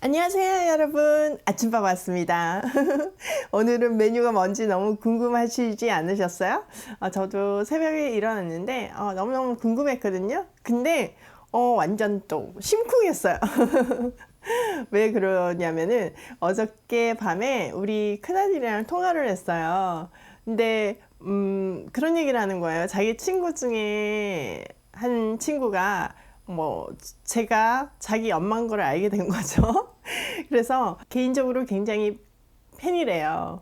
안녕하세요 여러분, 아침밥 왔습니다. 오늘은 메뉴가 뭔지 너무 궁금하시지 않으셨어요? 저도 새벽에 일어났는데 너무너무 궁금했거든요. 근데 완전 또 심쿵했어요. 왜 그러냐면은 어저께 밤에 우리 큰아들이랑 통화를 했어요. 근데 그런 얘기를 하는 거예요. 자기 친구 중에 한 친구가 제가 자기 엄마인 걸 알게 된 거죠. 그래서 개인적으로 굉장히 팬이래요.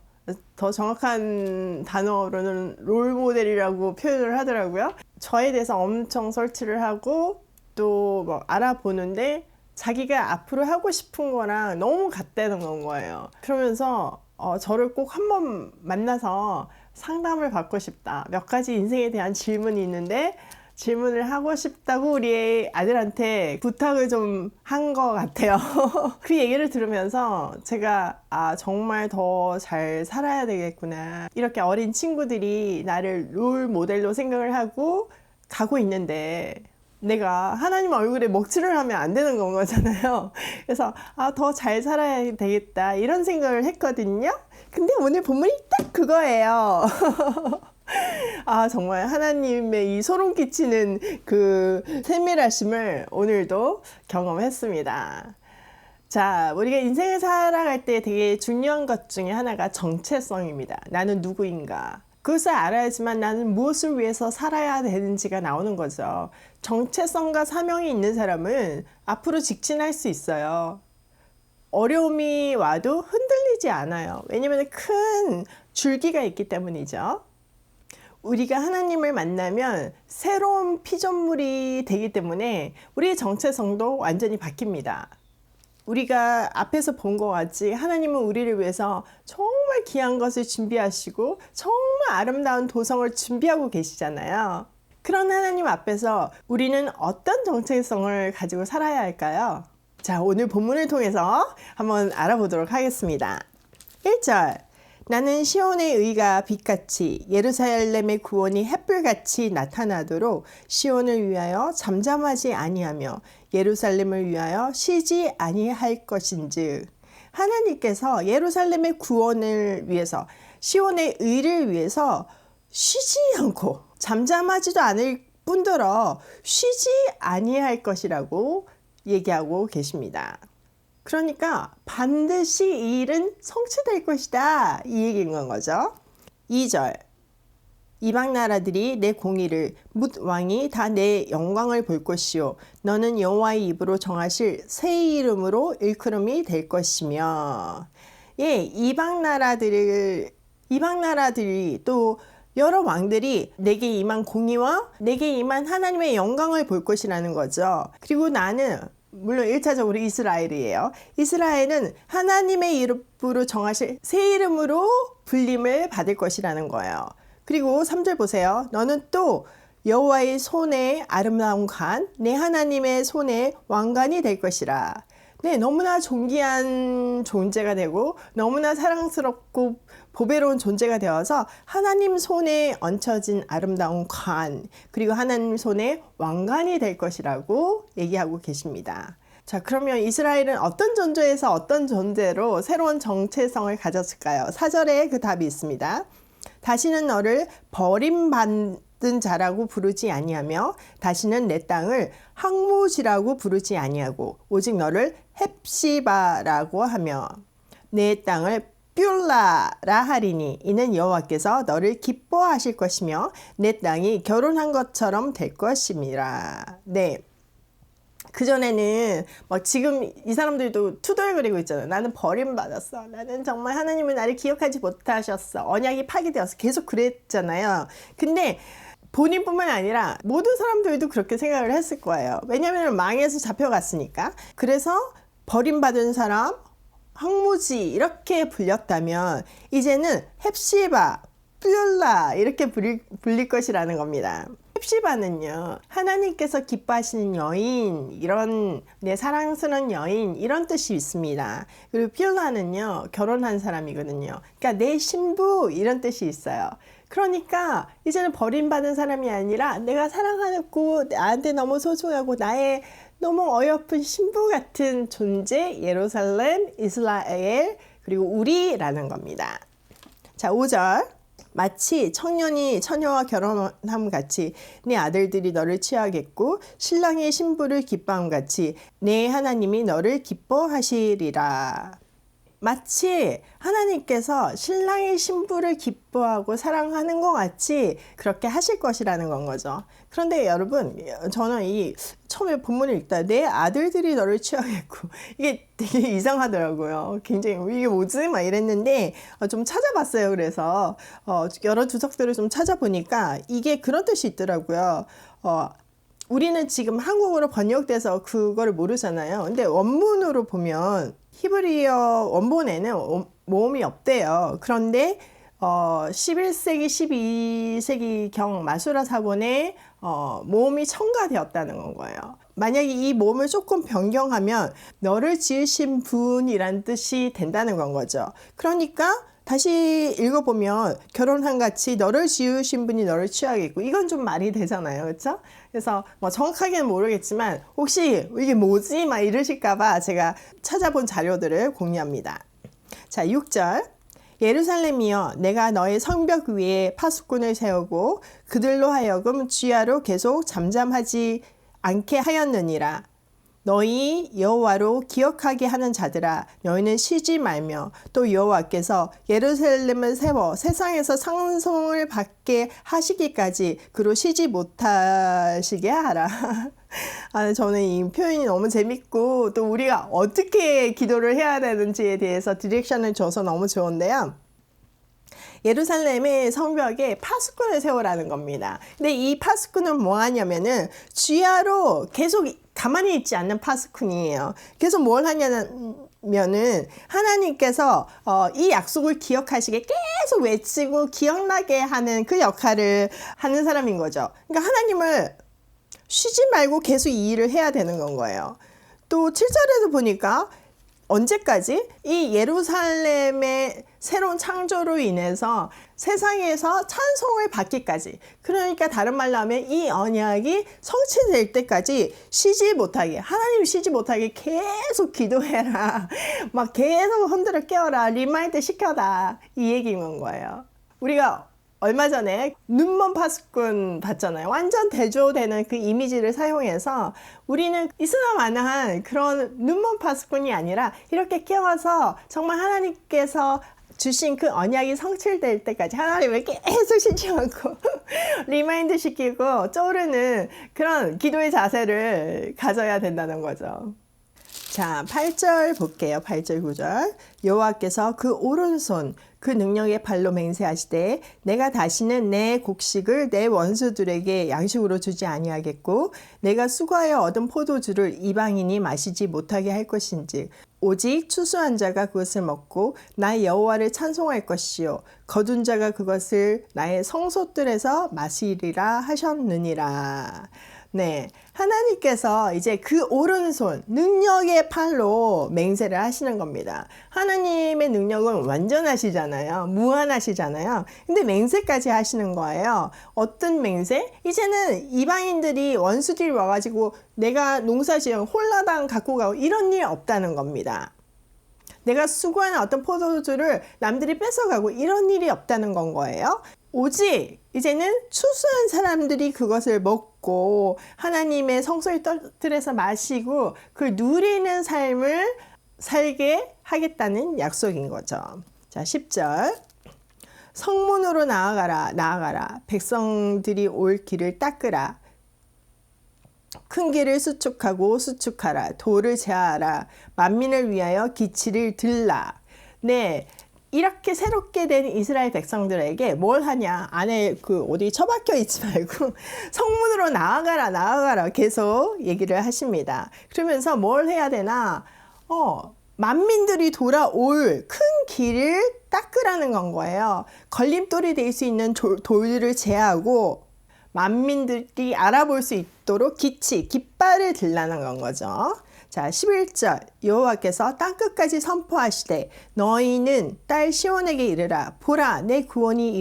더 정확한 단어로는 롤 모델이라고 표현을 하더라고요. 저에 대해서 엄청 설치를 하고 또 알아보는데 자기가 앞으로 하고 싶은 거랑 너무 같다는 거예요. 그러면서 저를 꼭 한번 만나서 상담을 받고 싶다. 몇 가지 인생에 대한 질문이 있는데 질문을 하고 싶다고 우리 아들한테 부탁을 좀 한 것 같아요. 그 얘기를 들으면서 제가 정말 더 잘 살아야 되겠구나. 이렇게 어린 친구들이 나를 롤 모델로 생각을 하고 가고 있는데 내가 하나님 얼굴에 먹칠을 하면 안 되는 건 거잖아요. 그래서 더 잘 살아야 되겠다 이런 생각을 했거든요. 근데 오늘 본문이 딱 그거예요. 정말 하나님의 이 소름 끼치는 그 세밀하심을 오늘도 경험했습니다. 자, 우리가 인생을 살아갈 때 되게 중요한 것 중에 하나가 정체성입니다. 나는 누구인가? 그것을 알아야지만 나는 무엇을 위해서 살아야 되는지가 나오는 거죠. 정체성과 사명이 있는 사람은 앞으로 직진할 수 있어요. 어려움이 와도 흔들리지 않아요. 왜냐하면 큰 줄기가 있기 때문이죠. 우리가 하나님을 만나면 새로운 피조물이 되기 때문에 우리의 정체성도 완전히 바뀝니다. 우리가 앞에서 본 것 같이 하나님은 우리를 위해서 정말 귀한 것을 준비하시고 정말 아름다운 도성을 준비하고 계시잖아요. 그런 하나님 앞에서 우리는 어떤 정체성을 가지고 살아야 할까요? 자, 오늘 본문을 통해서 한번 알아보도록 하겠습니다. 1절 나는 시온의 의가 빛같이 예루살렘의 구원이 햇불같이 나타나도록 시온을 위하여 잠잠하지 아니하며 예루살렘을 위하여 쉬지 아니할 것인즉 하나님께서 예루살렘의 구원을 위해서 시온의 의를 위해서 쉬지 않고 잠잠하지도 않을 뿐더러 쉬지 아니할 것이라고 얘기하고 계십니다. 그러니까 반드시 이 일은 성취될 것이다 이 얘기인 건 거죠. 2절 이방 나라들이 내 공의를 뭇 왕이 다 내 영광을 볼 것이요 너는 여호와의 입으로 정하실 새 이름으로 일컬음이 될 것이며 이방 나라들이 또 여러 왕들이 내게 임한 공의와 내게 임한 하나님의 영광을 볼 것이라는 거죠. 그리고 나는 물론 1차적으로 이스라엘이에요. 이스라엘은 하나님의 이름으로 정하실 새 이름으로 불림을 받을 것이라는 거예요. 그리고 3절 보세요. 너는 또 여호와의 손에 아름다운 관, 내 하나님의 손에 왕관이 될 것이라. 네, 너무나 존귀한 존재가 되고 너무나 사랑스럽고 보배로운 존재가 되어서 하나님 손에 얹혀진 아름다운 관, 그리고 하나님 손에 왕관이 될 것이라고 얘기하고 계십니다. 자, 그러면 이스라엘은 어떤 존재에서 어떤 존재로 새로운 정체성을 가졌을까요? 4절에 그 답이 있습니다. 다시는 너를 버림받은 자라고 부르지 아니하며 다시는 내 땅을 항무지라고 부르지 아니하고 오직 너를 헵시바라고 하며 내 땅을 뷸라라 하리니 이는 여호와께서 너를 기뻐하실 것이며 내 땅이 결혼한 것처럼 될 것임이라. 네. 그전에는 지금 이 사람들도 투덜거리고 있잖아요. 나는 버림받았어. 나는 정말 하나님은 나를 기억하지 못하셨어. 언약이 파괴되었어. 계속 그랬잖아요. 근데 본인뿐만 아니라 모든 사람들도 그렇게 생각을 했을 거예요. 왜냐하면 망해서 잡혀갔으니까. 그래서 버림받은 사람, 항무지 이렇게 불렸다면 이제는 헵시바, 뷸라 이렇게 불릴 것이라는 겁니다. 헵시바는요 하나님께서 기뻐하시는 여인, 이런 내 사랑스러운 여인 이런 뜻이 있습니다. 그리고 뷸라는요 결혼한 사람이거든요. 그러니까 내 신부 이런 뜻이 있어요. 그러니까 이제는 버림받은 사람이 아니라 내가 사랑하고 나한테 너무 소중하고 나의 너무 어여쁜 신부 같은 존재 예루살렘, 이스라엘, 그리고 우리라는 겁니다. 자, 5절. 마치 청년이 처녀와 결혼함 같이 네 아들들이 너를 취하겠고 신랑이 신부를 기뻐함 같이 내 하나님이 너를 기뻐하시리라. 마치 하나님께서 신랑이 신부를 기뻐하고 사랑하는 것 같이 그렇게 하실 것이라는 건 거죠. 그런데 여러분, 저는 처음에 본문을 읽다 내 아들들이 너를 취하겠고 이게 되게 이상하더라고요. 굉장히 이게 뭐지? 막 이랬는데 좀 찾아봤어요. 그래서 여러 주석들을 좀 찾아보니까 이게 그런 뜻이 있더라고요. 우리는 지금 한국어로 번역돼서 그거를 모르잖아요. 근데 원문으로 보면 히브리어 원본에는 모음이 없대요. 그런데 11세기, 12세기경 마수라 사본에 모음이 첨가되었다는 건 거예요. 만약에 이 모음을 조금 변경하면 너를 지으신 분이란 뜻이 된다는 건 거죠. 그러니까 다시 읽어보면 결혼한 같이 너를 지으신 분이 너를 취하겠고 이건 좀 말이 되잖아요. 그렇죠? 그래서 뭐 정확하게는 모르겠지만 혹시 이게 뭐지? 막 이러실까봐 제가 찾아본 자료들을 공유합니다. 자, 6절. 예루살렘이여 내가 너의 성벽 위에 파수꾼을 세우고 그들로 하여금 주야로 계속 잠잠하지 않게 하였느니라. 너희 여호와로 기억하게 하는 자들아 너희는 쉬지 말며 또 여호와께서 예루살렘을 세워 세상에서 찬송을 받게 하시기까지 그로 쉬지 못하시게 하라. 저는 이 표현이 너무 재밌고 또 우리가 어떻게 기도를 해야 되는지에 대해서 디렉션을 줘서 너무 좋은데요. 예루살렘의 성벽에 파수꾼을 세우라는 겁니다. 근데 이 파수꾼은 뭐 하냐면은 주야로 계속 가만히 있지 않는 파수꾼이에요. 계속 뭘 하냐면은 하나님께서 이 약속을 기억하시게 계속 외치고 기억나게 하는 그 역할을 하는 사람인 거죠. 그러니까 하나님을 쉬지 말고 계속 이 일을 해야 되는 건 거예요. 또 7절에도 보니까 언제까지? 이 예루살렘의 새로운 창조로 인해서 세상에서 찬송을 받기까지. 그러니까 다른 말로 하면 이 언약이 성취될 때까지 쉬지 못하게, 하나님 쉬지 못하게 계속 기도해라. 막 계속 흔들어 깨워라. 리마인드 시켜라. 이 얘기인 거예요. 우리가 얼마 전에 눈먼 파수꾼 봤잖아요. 완전 대조되는 그 이미지를 사용해서 우리는 있으나마나한 그런 눈먼 파수꾼이 아니라 이렇게 깨워서 정말 하나님께서 주신 그 언약이 성취될 때까지 하나님을 계속 쉬지 않고 리마인드 시키고 쪼르는 그런 기도의 자세를 가져야 된다는 거죠. 자, 8절 볼게요. 8절 9절. 여호와께서 그 오른손 그 능력의 발로 맹세하시되 내가 다시는 내 곡식을 내 원수들에게 양식으로 주지 아니하겠고 내가 수고하여 얻은 포도주를 이방인이 마시지 못하게 할 것인지 오직 추수한 자가 그것을 먹고 나의 여호와를 찬송할 것이요 거둔 자가 그것을 나의 성소들에서 마시리라 하셨느니라. 네, 하나님께서 이제 그 오른손 능력의 팔로 맹세를 하시는 겁니다. 하나님의 능력은 완전하시잖아요. 무한하시잖아요. 근데 맹세까지 하시는 거예요. 어떤 맹세? 이제는 이방인들이 원수들이 와가지고 내가 농사지은 홀라당 갖고 가고 이런 일 없다는 겁니다. 내가 수고하는 어떤 포도주를 남들이 뺏어가고 이런 일이 없다는 건 거예요. 오직 이제는 추수한 사람들이 그것을 먹고 하나님의 성소의 뜰에서 마시고 그걸 누리는 삶을 살게 하겠다는 약속인 거죠. 자, 10절. 성문으로 나아가라. 백성들이 올 길을 닦으라. 큰 길을 수축하라. 도를 제하라. 만민을 위하여 기치를 들라. 네. 이렇게 새롭게 된 이스라엘 백성들에게 뭘 하냐? 안에 어디 처박혀 있지 말고 성문으로 나아가라 계속 얘기를 하십니다. 그러면서 뭘 해야 되나? 만민들이 돌아올 큰 길을 닦으라는 건 거예요. 걸림돌이 될 수 있는 돌들을 제하고 만민들이 알아볼 수 있도록 깃발을 들라는 건 거죠. 자, 11절. 여호와께서 땅끝까지 선포하시되 너희는 딸 시온에게 이르라. 보라, 내 구원이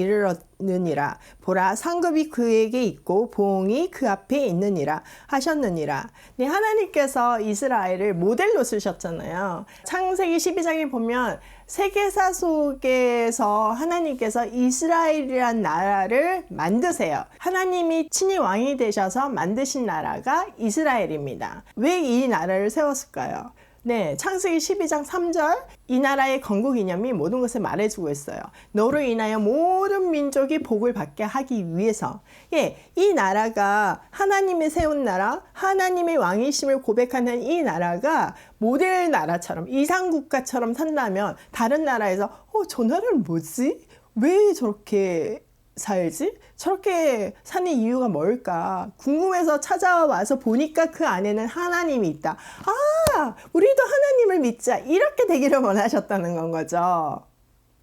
느니라. 보라, 상급이 그에게 있고 보응이 그 앞에 있느니라 하셨느니라. 네, 하나님께서 이스라엘을 모델로 쓰셨잖아요. 창세기 12장에 보면 세계사 속에서 하나님께서 이스라엘이란 나라를 만드세요. 하나님이 친히 왕이 되셔서 만드신 나라가 이스라엘입니다. 왜 이 나라를 세웠을까요? 네, 창세기 12장 3절, 이 나라의 건국 이념이 모든 것을 말해주고 있어요. 너로 인하여 모든 민족이 복을 받게 하기 위해서. 예, 이 나라가 하나님이 세운 나라, 하나님의 왕이심을 고백하는 이 나라가 모델 나라처럼, 이상국가처럼 산다면 다른 나라에서 저 나라는 뭐지? 왜 저렇게 살지? 저렇게 사는 이유가 뭘까? 궁금해서 찾아와서 보니까 그 안에는 하나님이 있다. 아, 우리도 하나님을 믿자. 이렇게 되기를 원하셨다는 건 거죠.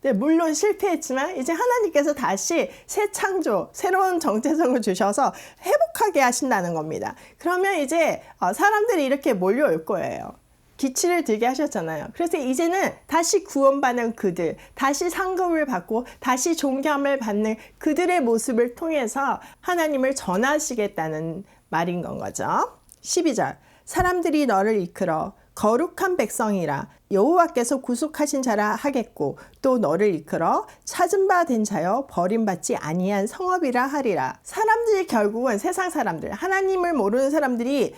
네, 물론 실패했지만 이제 하나님께서 다시 새 창조, 새로운 정체성을 주셔서 회복하게 하신다는 겁니다. 그러면 이제 사람들이 이렇게 몰려올 거예요. 기치를 들게 하셨잖아요. 그래서 이제는 다시 구원받는 그들, 다시 상급을 받고 다시 존경함을 받는 그들의 모습을 통해서 하나님을 전하시겠다는 말인 건 거죠. 12절, 사람들이 너를 이끌어 거룩한 백성이라 여호와께서 구속하신 자라 하겠고 또 너를 이끌어 찾은 바 된 자여 버림받지 아니한 성읍이라 하리라. 사람들이 결국은 세상 사람들, 하나님을 모르는 사람들이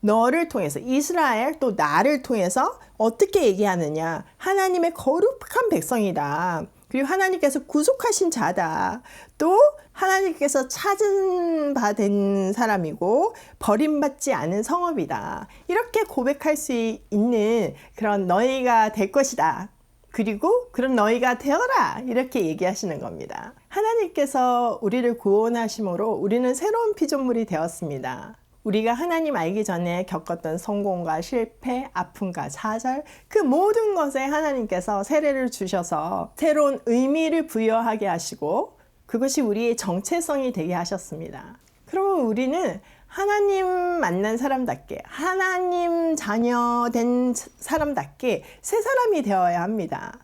너를 통해서, 이스라엘 또 나를 통해서 어떻게 얘기하느냐. 하나님의 거룩한 백성이다. 그리고 하나님께서 구속하신 자다. 또 하나님께서 찾은 바 된 사람이고 버림받지 않은 성읍이다. 이렇게 고백할 수 있는 그런 너희가 될 것이다. 그리고 그런 너희가 되어라. 이렇게 얘기하시는 겁니다. 하나님께서 우리를 구원하심으로 우리는 새로운 피조물이 되었습니다. 우리가 하나님 알기 전에 겪었던 성공과 실패, 아픔과 좌절, 그 모든 것에 하나님께서 세례를 주셔서 새로운 의미를 부여하게 하시고 그것이 우리의 정체성이 되게 하셨습니다. 그러면 우리는 하나님 만난 사람답게, 하나님 자녀 된 사람답게 새 사람이 되어야 합니다.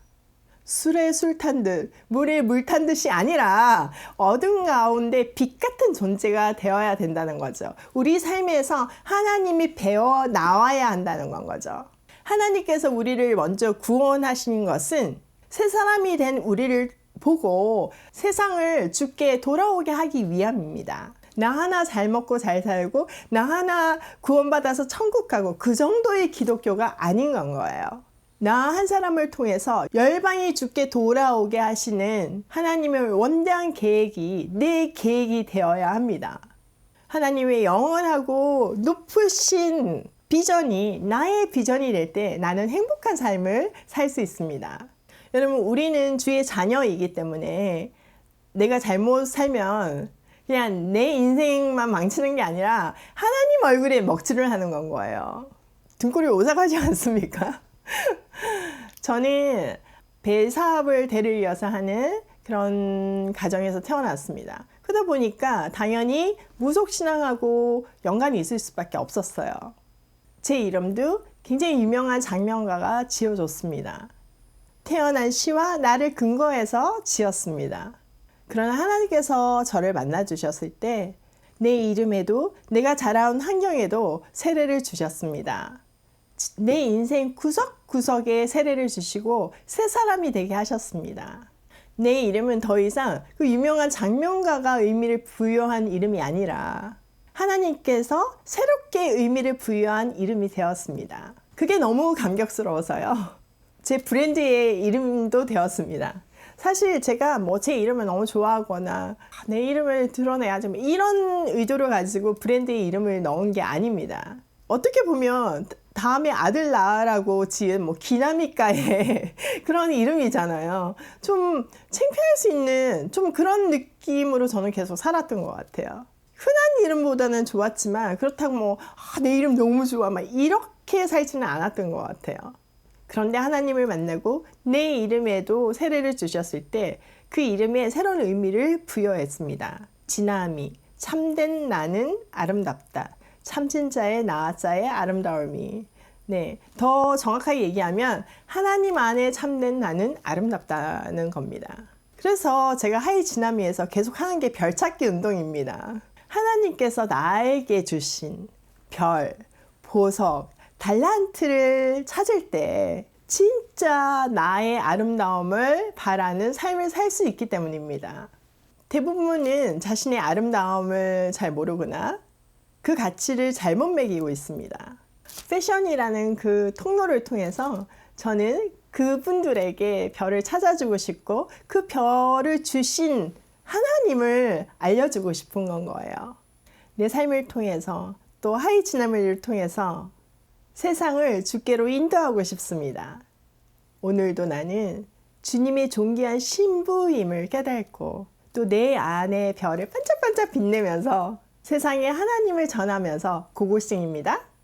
술에 술 탄 듯, 물에 물 탄 듯이 아니라 어둠 가운데 빛 같은 존재가 되어야 된다는 거죠. 우리 삶에서 하나님이 배워 나와야 한다는 건 거죠. 하나님께서 우리를 먼저 구원하신 것은 새 사람이 된 우리를 보고 세상을 주께 돌아오게 하기 위함입니다. 나 하나 잘 먹고 잘 살고 나 하나 구원받아서 천국 가고 그 정도의 기독교가 아닌 건 거예요. 나 한 사람을 통해서 열방이 주께 돌아오게 하시는 하나님의 원대한 계획이 내 계획이 되어야 합니다. 하나님의 영원하고 높으신 비전이 나의 비전이 될 때 나는 행복한 삶을 살 수 있습니다. 여러분, 우리는 주의 자녀이기 때문에 내가 잘못 살면 그냥 내 인생만 망치는 게 아니라 하나님 얼굴에 먹칠을 하는 건 거예요. 등골이 오싹하지 않습니까? 저는 배사업을 대를 이어서 하는 그런 가정에서 태어났습니다. 그러다 보니까 당연히 무속신앙하고 연관이 있을 수밖에 없었어요. 제 이름도 굉장히 유명한 장명가가 지어줬습니다. 태어난 시와 나를 근거해서 지었습니다. 그러나 하나님께서 저를 만나주셨을 때 내 이름에도 내가 자라온 환경에도 세례를 주셨습니다. 내 인생 구석구석에 세례를 주시고 새 사람이 되게 하셨습니다. 내 이름은 더 이상 그 유명한 장명가가 의미를 부여한 이름이 아니라 하나님께서 새롭게 의미를 부여한 이름이 되었습니다. 그게 너무 감격스러워서요. 제 브랜드의 이름도 되었습니다. 사실 제가 제 이름을 너무 좋아하거나 내 이름을 드러내야지 이런 의도를 가지고 브랜드의 이름을 넣은 게 아닙니다. 어떻게 보면 다음에 아들 낳으라고 지은 기나미가의 그런 이름이잖아요. 좀 창피할 수 있는 좀 그런 느낌으로 저는 계속 살았던 것 같아요. 흔한 이름보다는 좋았지만 그렇다고 내 이름 너무 좋아 이렇게 살지는 않았던 것 같아요. 그런데 하나님을 만나고 내 이름에도 세례를 주셨을 때 그 이름에 새로운 의미를 부여했습니다. 진함이, 참된 나는 아름답다. 참진 자의 나자의 아름다움이. 네, 더 정확하게 얘기하면 하나님 안에 참된 나는 아름답다는 겁니다. 그래서 제가 하이 지나미에서 계속 하는 게 별찾기 운동입니다. 하나님께서 나에게 주신 별, 보석, 달란트를 찾을 때 진짜 나의 아름다움을 바라는 삶을 살 수 있기 때문입니다. 대부분은 자신의 아름다움을 잘 모르거나 그 가치를 잘못 매기고 있습니다. 패션이라는 그 통로를 통해서 저는 그분들에게 별을 찾아주고 싶고 그 별을 주신 하나님을 알려주고 싶은 건 거예요. 내 삶을 통해서 또 하이 지나미를 통해서 세상을 주께로 인도하고 싶습니다. 오늘도 나는 주님의 존귀한 신부임을 깨닫고 또 내 안에 별을 반짝반짝 빛내면서 세상에 하나님을 전하면서 고고싱입니다.